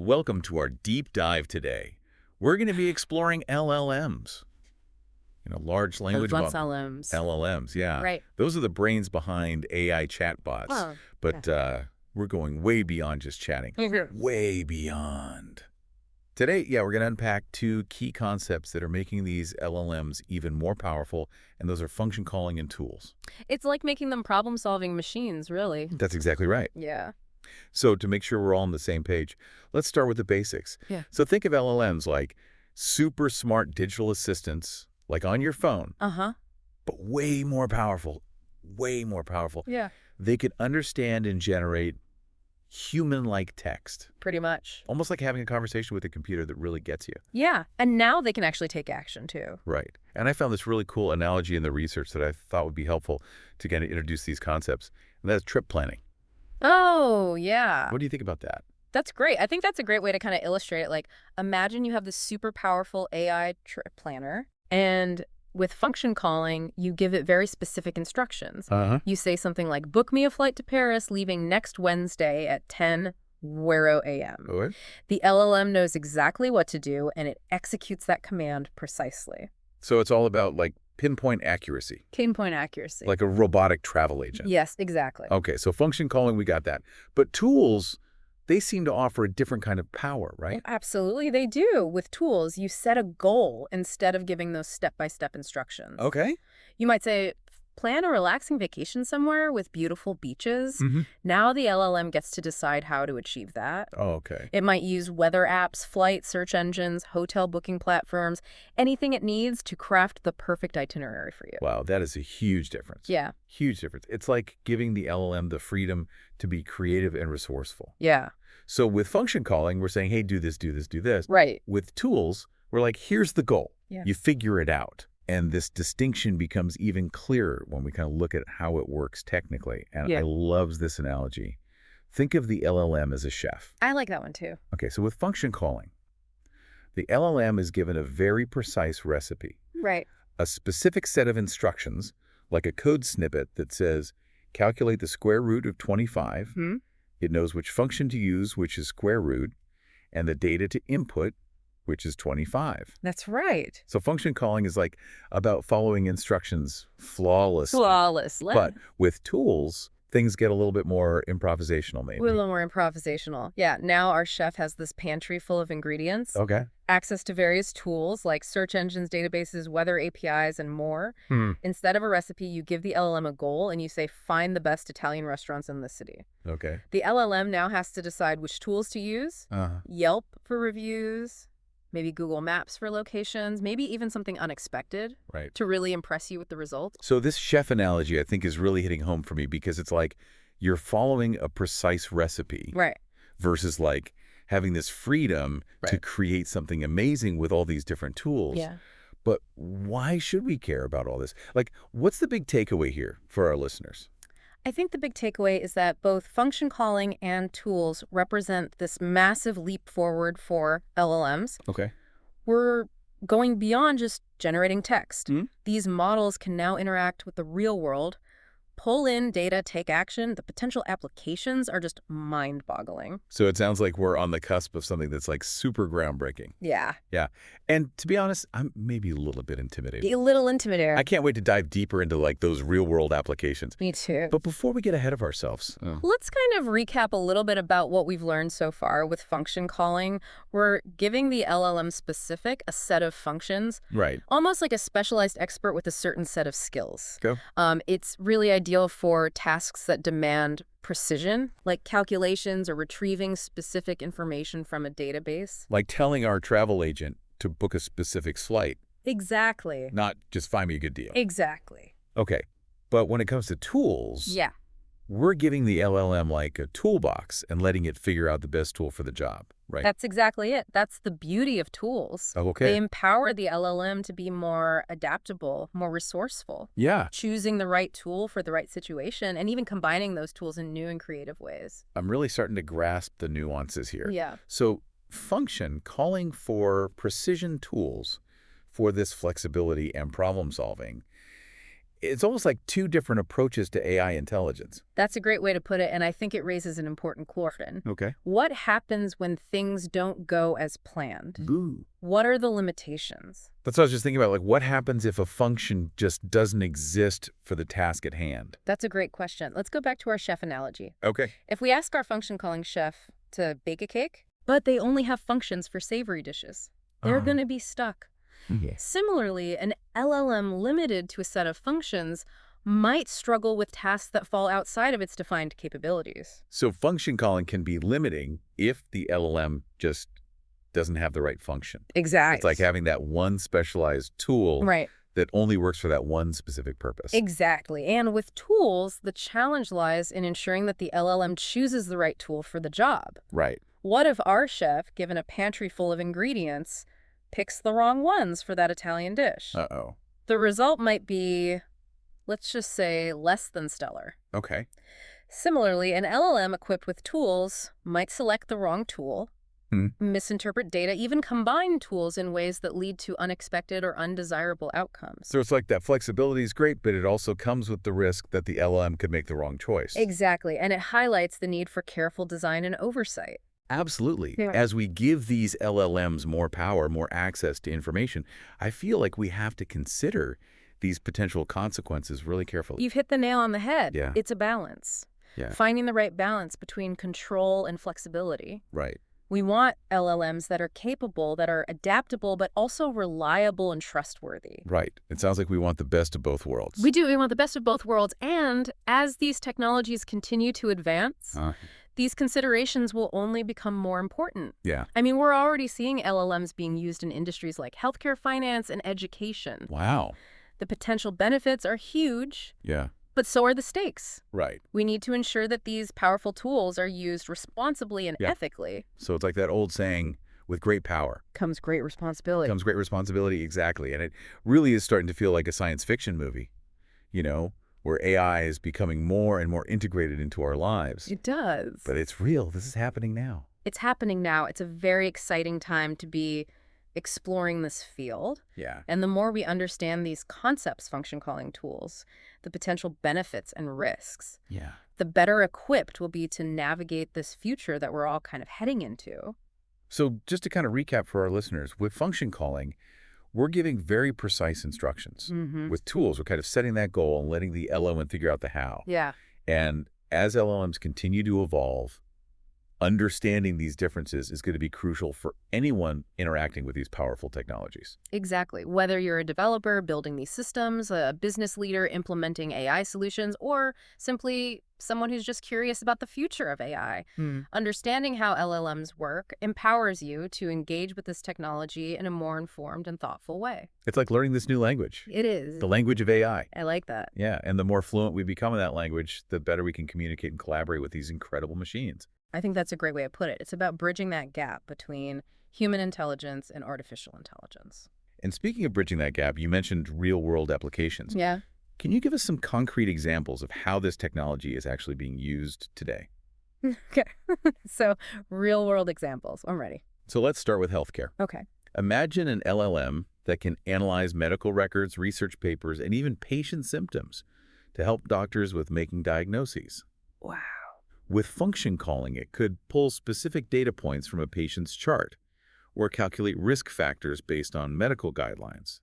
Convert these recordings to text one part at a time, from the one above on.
Welcome to our deep dive today. We're going to be exploring LLMs, large language Advanced models. LLMs. LLMs, yeah. Right. Those are the brains behind AI chatbots. Oh, But we're going way beyond just chatting. Way beyond. Today, we're going to unpack two key concepts that are making these LLMs even more powerful, and those are function calling and tools. It's like making them problem-solving machines, really. That's exactly right. Yeah. So to make sure we're all on the same page, let's start with the basics. Yeah. So think of LLMs like super smart digital assistants, like on your phone, but way more powerful, way more powerful. Yeah. They can understand and generate human-like text, Pretty much. almost like having a conversation with a computer that really gets you. Yeah. And now they can actually take action, too. Right. And I found this really cool analogy in the research that I thought would be helpful to kind of introduce these concepts, and that's trip planning. Oh, yeah. What do you think about that? That's great. I think that's a great way to kind of illustrate it. Like, imagine you have this super powerful AI trip planner, and with function calling, you give it very specific instructions. You say something like, book me a flight to Paris leaving next Wednesday at 10 a.m. Oh, The LLM knows exactly what to do, and it executes that command precisely. so it's all about like pinpoint accuracy, Pinpoint accuracy. like a robotic travel agent. Yes, exactly. Okay, so function calling, we got that. But tools, they seem to offer a different kind of power, right? Absolutely, they do. With tools, you set a goal instead of giving those step-by-step instructions. Okay. You might say, plan a relaxing vacation somewhere with beautiful beaches. Now the LLM gets to decide how to achieve that. Oh, okay. It might use weather apps, flight search engines, hotel booking platforms, anything it needs to craft the perfect itinerary for you. Wow, that is a huge difference. Yeah. Huge difference. It's like giving the LLM the freedom to be creative and resourceful. Yeah. So with function calling, we're saying, hey, do this, do this, do this. Right. With tools, we're like, here's the goal. Yeah. You figure it out. And this distinction becomes even clearer when we kind of look at how it works technically. And Yeah. I love this analogy. Think of the LLM as a chef. I like that one too. Okay, so with function calling, the LLM is given a very precise recipe, Right. a specific set of instructions, like a code snippet that says, calculate the square root of 25. It knows which function to use, which is square root, and the data to input, which is 25. That's right. So function calling is like about following instructions flawlessly. Flawless. But with tools, things get a little bit more improvisational, maybe. We're a little more improvisational. Yeah, now our chef has this pantry full of ingredients, Okay. access to various tools like search engines, databases, weather APIs, and more. Instead of a recipe, you give the LLM a goal and you say, find the best Italian restaurants in the city. Okay. The LLM now has to decide which tools to use, Yelp for reviews, maybe Google Maps for locations, maybe even something unexpected Right. to really impress you with the result. So this chef analogy, I think, is really hitting home for me because it's like you're following a precise recipe Right. versus like having this freedom to create something amazing with all these different tools. Yeah. But why should we care about all this? Like, what's the big takeaway here for our listeners? I think the big takeaway is that both function calling and tools represent this massive leap forward for LLMs. Okay. We're going beyond just generating text. These models can now interact with the real world, pull in data, take action. The potential applications are just mind-boggling. So it sounds like we're on the cusp of something that's like super groundbreaking. Yeah. Yeah. And to be honest, I'm maybe a little bit intimidated. A little intimidating. I can't wait to dive deeper into like those real world applications. Me too. But before we get ahead of ourselves. Let's kind of recap a little bit about what we've learned so far with function calling. We're giving the LLM specific a set of functions, Right. almost like a specialized expert with a certain set of skills. Go. It's really ideal for tasks that demand precision, like calculations or retrieving specific information from a database. Like telling our travel agent to book a specific flight, Exactly. not just find me a good deal. Exactly. Okay. But when it comes to tools, Yeah. we're giving the LLM like a toolbox and letting it figure out the best tool for the job, right? That's exactly it. That's the beauty of tools. Oh, okay. They empower the LLM to be more adaptable, more resourceful, Yeah. choosing the right tool for the right situation, and even combining those tools in new and creative ways. I'm really starting to grasp the nuances here. Yeah. So function calling for precision tools for this flexibility and problem solving. It's almost like two different approaches to AI intelligence. That's a great way to put it, and I think it raises an important question. Okay. What happens when things don't go as planned? Boo. What are the limitations? That's what I was just thinking about. Like, what happens if a function just doesn't exist for the task at hand? That's a great question. Let's go back to our chef analogy. Okay. If we ask our function calling chef to bake a cake, but they only have functions for savory dishes, they're going to be stuck. Yeah. Similarly, an LLM limited to a set of functions might struggle with tasks that fall outside of its defined capabilities. So function calling can be limiting if the LLM just doesn't have the right function. Exactly. It's like having that one specialized tool Right. that only works for that one specific purpose. Exactly. And with tools, the challenge lies in ensuring that the LLM chooses the right tool for the job. Right. What if our chef, given a pantry full of ingredients, picks the wrong ones for that Italian dish? Uh-oh. The result might be, let's just say, less than stellar. Okay. Similarly, an LLM equipped with tools might select the wrong tool, misinterpret data, even combine tools in ways that lead to unexpected or undesirable outcomes. So it's like that flexibility is great, but it also comes with the risk that the LLM could make the wrong choice. Exactly, and it highlights the need for careful design and oversight. Absolutely. Yeah. As we give these LLMs more power, more access to information, I feel like we have to consider these potential consequences really carefully. You've hit the nail on the head. Yeah. It's a balance. Yeah. Finding the right balance between control and flexibility. Right. We want LLMs that are capable, that are adaptable, but also reliable and trustworthy. Right. It sounds like we want the best of both worlds. We do. We want the best of both worlds. And as these technologies continue to advance, these considerations will only become more important. Yeah. I mean, we're already seeing LLMs being used in industries like healthcare, finance, and education. Wow. The potential benefits are huge. Yeah. But so are the stakes. Right. We need to ensure that these powerful tools are used responsibly and ethically. So it's like that old saying, with great power Comes great responsibility. comes great responsibility. Exactly. And it really is starting to feel like a science fiction movie, you know, where AI is becoming more and more integrated into our lives. It does. But it's real. This is happening now. It's happening now. It's a very exciting time to be exploring this field. Yeah. And the more we understand these concepts, function calling tools, the potential benefits and risks, Yeah. the better equipped we'll be to navigate this future that we're all kind of heading into. So just to kind of recap for our listeners, with function calling, we're giving very precise instructions. With tools, we're kind of setting that goal and letting the LLM figure out the how. Yeah. And as LLMs continue to evolve, understanding these differences is going to be crucial for anyone interacting with these powerful technologies. Exactly. Whether you're a developer building these systems, a business leader implementing AI solutions, or simply someone who's just curious about the future of AI, understanding how LLMs work empowers you to engage with this technology in a more informed and thoughtful way. It's like learning this new language, It is. the language of AI. I like that. Yeah, and the more fluent we become in that language, the better we can communicate and collaborate with these incredible machines. I think that's a great way to put it. It's about bridging that gap between human intelligence and artificial intelligence. And speaking of bridging that gap, you mentioned real-world applications. Yeah. Can you give us some concrete examples of how this technology is actually being used today? Okay. So real-world examples. I'm ready. So let's start with healthcare. Okay. Imagine an LLM that can analyze medical records, research papers, and even patient symptoms to help doctors with making diagnoses. Wow. With function calling, it could pull specific data points from a patient's chart or calculate risk factors based on medical guidelines.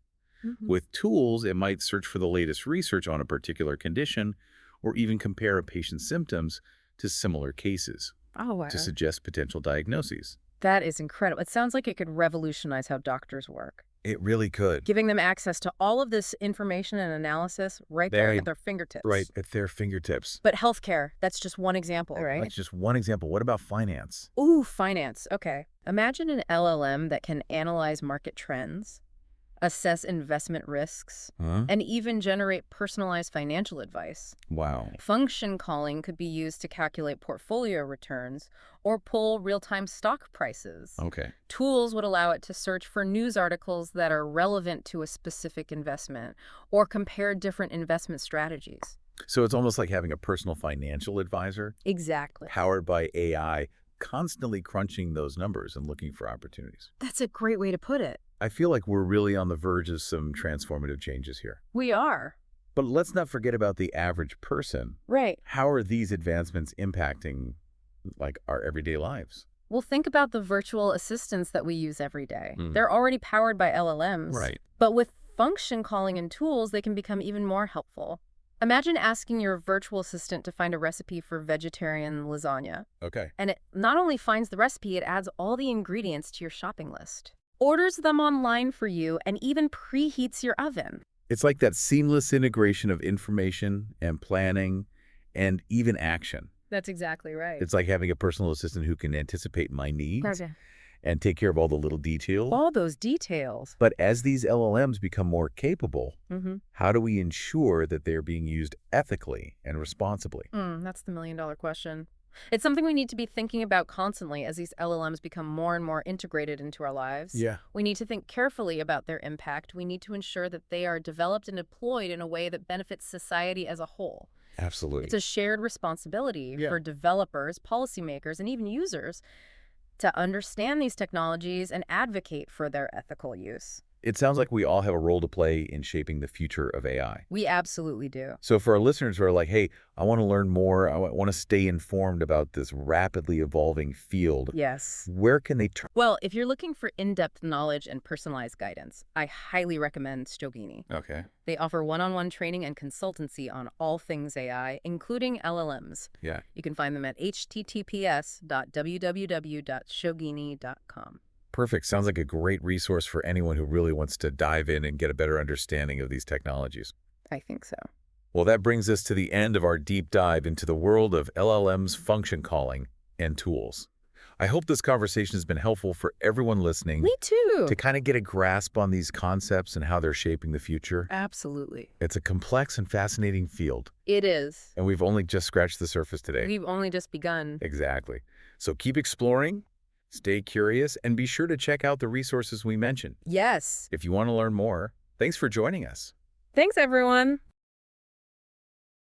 With tools, it might search for the latest research on a particular condition or even compare a patient's symptoms to similar cases Oh, wow. to suggest potential diagnoses. That is incredible. It sounds like it could revolutionize how doctors work, It really could. giving them access to all of this information and analysis right there at their fingertips. Right at their fingertips. But healthcare, that's just one example, right? That's just one example. What about finance? Ooh, finance. Okay. Imagine an LLM that can analyze market trends, assess investment risks, and even generate personalized financial advice. Wow. Function calling could be used to calculate portfolio returns or pull real-time stock prices. Okay. Tools would allow it to search for news articles that are relevant to a specific investment or compare different investment strategies. So it's almost like having a personal financial advisor Exactly. powered by AI, constantly crunching those numbers and looking for opportunities. That's a great way to put it. I feel like we're really on the verge of some transformative changes here. We are. But let's not forget about the average person. Right. How are these advancements impacting, like, our everyday lives? Well, think about the virtual assistants that we use every day. They're already powered by LLMs. Right. But with function calling and tools, they can become even more helpful. Imagine asking your virtual assistant to find a recipe for vegetarian lasagna. Okay. And it not only finds the recipe, it adds all the ingredients to your shopping list, orders them online for you, and even preheats your oven. It's like that seamless integration of information and planning and even action. That's exactly right. It's like having a personal assistant who can anticipate my needs and take care of all the little details. All those details. But as these LLMs become more capable, how do we ensure that they're being used ethically and responsibly? That's the million-dollar question. It's something we need to be thinking about constantly as these LLMs become more and more integrated into our lives. Yeah. We need to think carefully about their impact. We need to ensure that they are developed and deployed in a way that benefits society as a whole. Absolutely. It's a shared responsibility for developers, policymakers, and even users to understand these technologies and advocate for their ethical use. It sounds like we all have a role to play in shaping the future of AI. We absolutely do. So for our listeners who are like, hey, I want to learn more, I want to stay informed about this rapidly evolving field. Yes. Where can they turn? Well, if you're looking for in-depth knowledge and personalized guidance, I highly recommend Shogini. Okay. They offer one-on-one training and consultancy on all things AI, including LLMs. Yeah. You can find them at https://www.shogini.com. Perfect. Sounds like a great resource for anyone who really wants to dive in and get a better understanding of these technologies. I think so. Well, that brings us to the end of our deep dive into the world of LLMs, function calling, and tools. I hope this conversation has been helpful for everyone listening. Me too. To kind of get a grasp on these concepts and how they're shaping the future. Absolutely. It's a complex and fascinating field. It is. And we've only just scratched the surface today. We've only just begun. Exactly. So keep exploring, stay curious, and be sure to check out the resources we mentioned. Yes. If you want to learn more, thanks for joining us. Thanks, everyone.